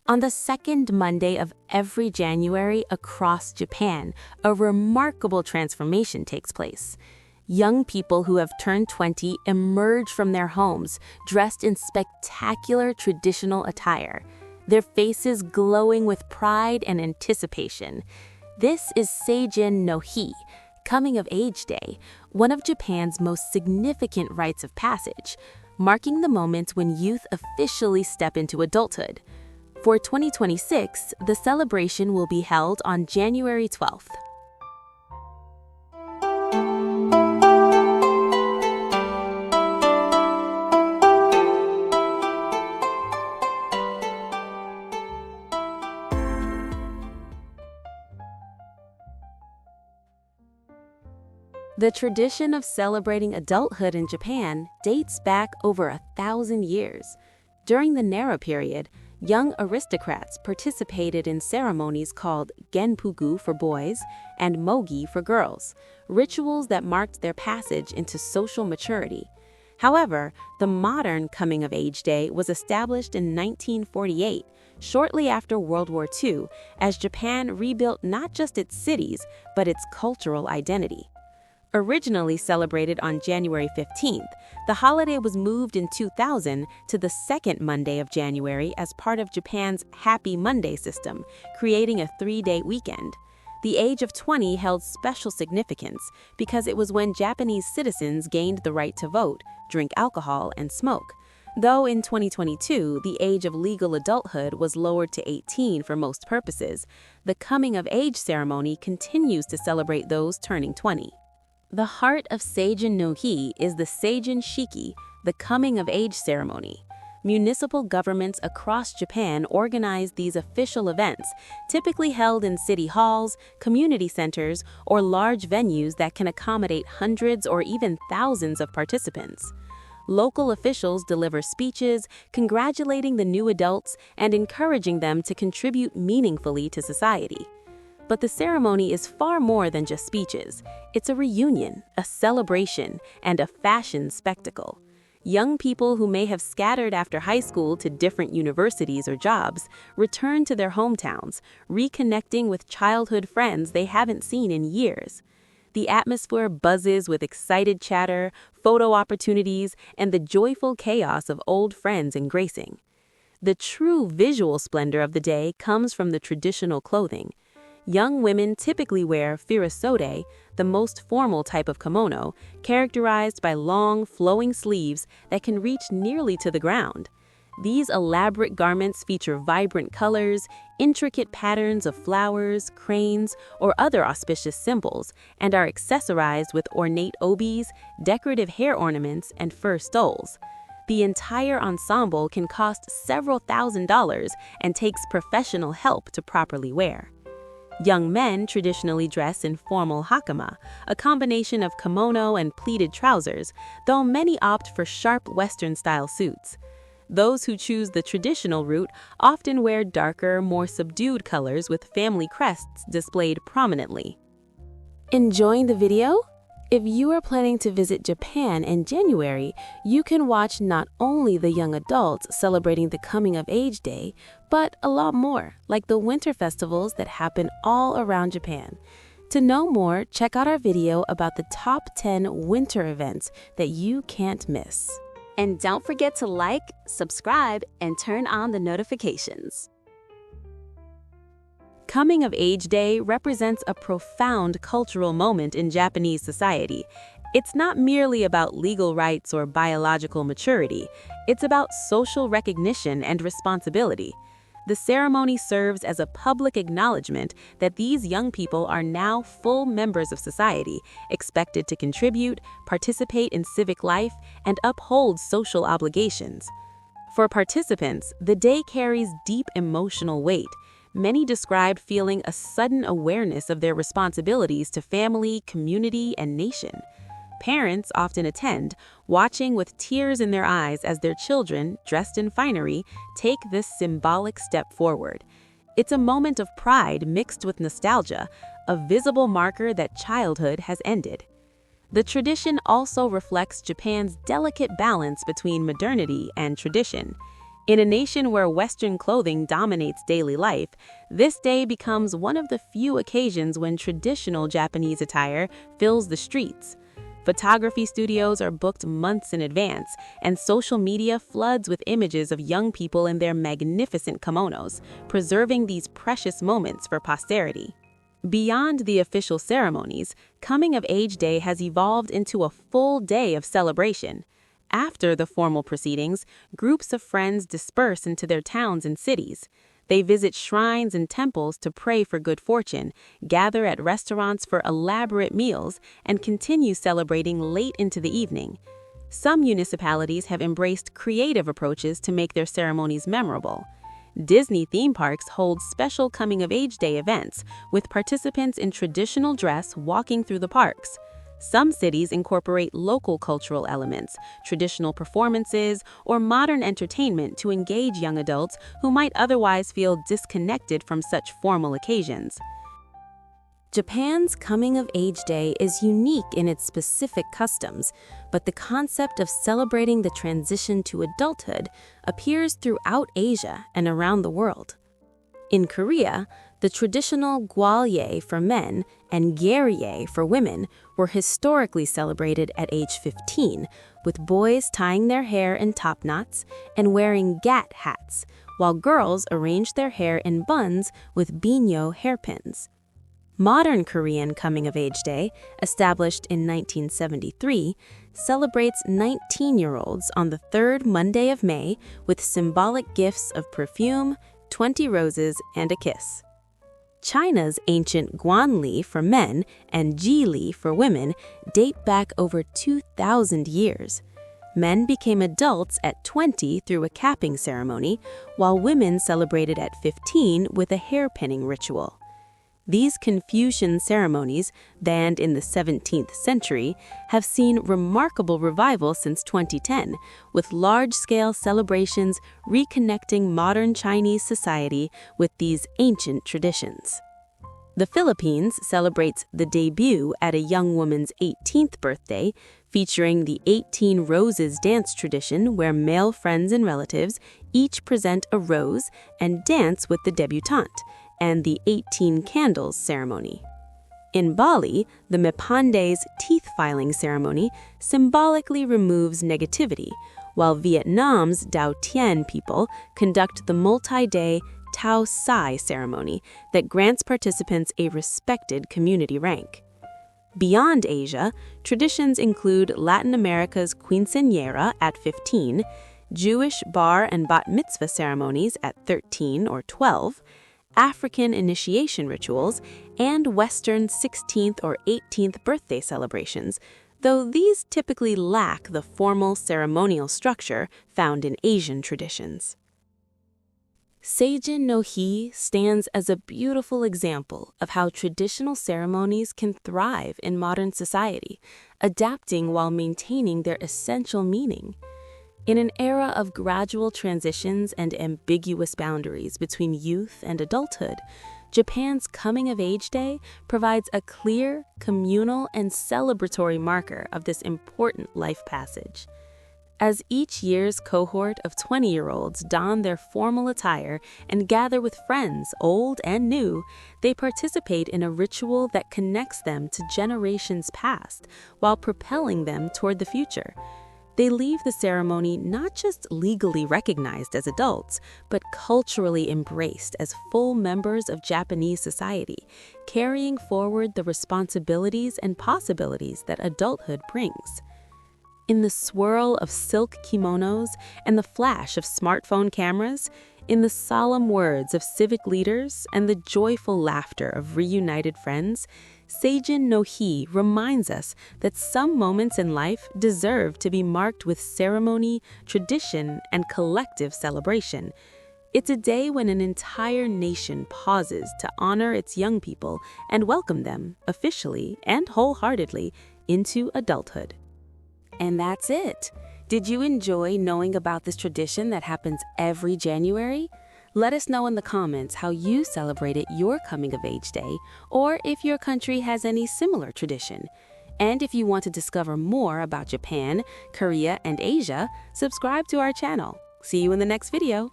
On the second Monday of every January across Japan, a remarkable transformation takes place. Young people who have turned 20 emerge from their homes, dressed in spectacular traditional attire, their faces glowing with pride and anticipation. This is Seijin no Hi, Coming of Age Day, one of Japan's most significant rites of passage, marking the moment when youth officially step into adulthood. For 2026, the celebration will be held on January 12th. The tradition of celebrating adulthood in Japan dates back over 1,000 years. During the Nara period, young aristocrats participated in ceremonies called genpugu for boys and mogi for girls, rituals that marked their passage into social maturity. However, the modern coming-of-age day was established in 1948, shortly after World War II, as Japan rebuilt not just its cities, but its cultural identity. Originally celebrated on January 15th, the holiday was moved in 2000 to the second Monday of January as part of Japan's Happy Monday system, creating a 3-day weekend. The age of 20 held special significance because it was when Japanese citizens gained the right to vote, drink alcohol, and smoke. Though in 2022, the age of legal adulthood was lowered to 18 for most purposes, the coming-of-age ceremony continues to celebrate those turning 20. The heart of Seijin no Hi is the Seijin Shiki, the coming-of-age ceremony. Municipal governments across Japan organize these official events, typically held in city halls, community centers, or large venues that can accommodate hundreds or even thousands of participants. Local officials deliver speeches, congratulating the new adults and encouraging them to contribute meaningfully to society. But the ceremony is far more than just speeches. It's a reunion, a celebration, and a fashion spectacle. Young people who may have scattered after high school to different universities or jobs return to their hometowns, reconnecting with childhood friends they haven't seen in years. The atmosphere buzzes with excited chatter, photo opportunities, and the joyful chaos of old friends embracing. The true visual splendor of the day comes from the traditional clothing. Young women typically wear furisode, the most formal type of kimono, characterized by long, flowing sleeves that can reach nearly to the ground. These elaborate garments feature vibrant colors, intricate patterns of flowers, cranes, or other auspicious symbols, and are accessorized with ornate obis, decorative hair ornaments, and fur stoles. The entire ensemble can cost several $1,000s and takes professional help to properly wear. Young men traditionally dress in formal hakama, a combination of kimono and pleated trousers, though many opt for sharp Western-style suits. Those who choose the traditional route often wear darker, more subdued colors with family crests displayed prominently. Enjoying the video? If you are planning to visit Japan in January, you can watch not only the young adults celebrating the coming-of-age day, but a lot more, like the winter festivals that happen all around Japan. To know more, check out our video about the top 10 winter events that you can't miss. And don't forget to like, subscribe, and turn on the notifications. Coming-of-Age Day represents a profound cultural moment in Japanese society. It's not merely about legal rights or biological maturity. It's about social recognition and responsibility. The ceremony serves as a public acknowledgement that these young people are now full members of society, expected to contribute, participate in civic life, and uphold social obligations. For participants, the day carries deep emotional weight. Many described feeling a sudden awareness of their responsibilities to family, community, and nation. Parents often attend, watching with tears in their eyes as their children, dressed in finery, take this symbolic step forward. It's a moment of pride mixed with nostalgia, a visible marker that childhood has ended. The tradition also reflects Japan's delicate balance between modernity and tradition. In a nation where Western clothing dominates daily life, this day becomes one of the few occasions when traditional Japanese attire fills the streets. Photography studios are booked months in advance, and social media floods with images of young people in their magnificent kimonos, preserving these precious moments for posterity. Beyond the official ceremonies, Coming of Age Day has evolved into a full day of celebration. After the formal proceedings, groups of friends disperse into their towns and cities. They visit shrines and temples to pray for good fortune, gather at restaurants for elaborate meals, and continue celebrating late into the evening. Some municipalities have embraced creative approaches to make their ceremonies memorable. Disney theme parks hold special coming-of-age day events, with participants in traditional dress walking through the parks. Some cities incorporate local cultural elements, traditional performances, or modern entertainment to engage young adults who might otherwise feel disconnected from such formal occasions. Japan's Coming-of-Age Day is unique in its specific customs, but the concept of celebrating the transition to adulthood appears throughout Asia and around the world. In Korea, the traditional Gwarye for men and Gerye for women were historically celebrated at age 15, with boys tying their hair in top knots and wearing gat hats, while girls arranged their hair in buns with binyo hairpins. Modern Korean Coming-of-Age Day, established in 1973, celebrates 19-year-olds on the third Monday of May with symbolic gifts of perfume, 20 roses, and a kiss. China's ancient Guanli for men and Jili for women date back over 2,000 years. Men became adults at 20 through a capping ceremony, while women celebrated at 15 with a hairpinning ritual. These Confucian ceremonies, banned in the 17th century, have seen remarkable revival since 2010, with large-scale celebrations reconnecting modern Chinese society with these ancient traditions. The Philippines celebrates the debut at a young woman's 18th birthday, featuring the 18 Roses dance tradition where male friends and relatives each present a rose and dance with the debutante, and the 18 Candles ceremony. In Bali, the Mepande's teeth filing ceremony symbolically removes negativity, while Vietnam's Dao Tien people conduct the multi-day Tao Sai ceremony that grants participants a respected community rank. Beyond Asia, traditions include Latin America's Quinceañera at 15, Jewish bar and bat mitzvah ceremonies at 13 or 12, African initiation rituals, and Western 16th or 18th birthday celebrations, though these typically lack the formal ceremonial structure found in Asian traditions. Seijin no Hi stands as a beautiful example of how traditional ceremonies can thrive in modern society, adapting while maintaining their essential meaning. In an era of gradual transitions and ambiguous boundaries between youth and adulthood, Japan's Coming-of-Age Day provides a clear, communal, and celebratory marker of this important life passage. As each year's cohort of 20-year-olds don their formal attire and gather with friends, old and new, they participate in a ritual that connects them to generations past while propelling them toward the future. They leave the ceremony not just legally recognized as adults, but culturally embraced as full members of Japanese society, carrying forward the responsibilities and possibilities that adulthood brings. In the swirl of silk kimonos and the flash of smartphone cameras, in the solemn words of civic leaders and the joyful laughter of reunited friends, Seijin no Hi reminds us that some moments in life deserve to be marked with ceremony, tradition, and collective celebration. It's a day when an entire nation pauses to honor its young people and welcome them, officially and wholeheartedly, into adulthood. And that's it. Did you enjoy knowing about this tradition that happens every January? Let us know in the comments how you celebrated your Coming-of-Age Day, or if your country has any similar tradition. And if you want to discover more about Japan, Korea, and Asia, subscribe to our channel. See you in the next video.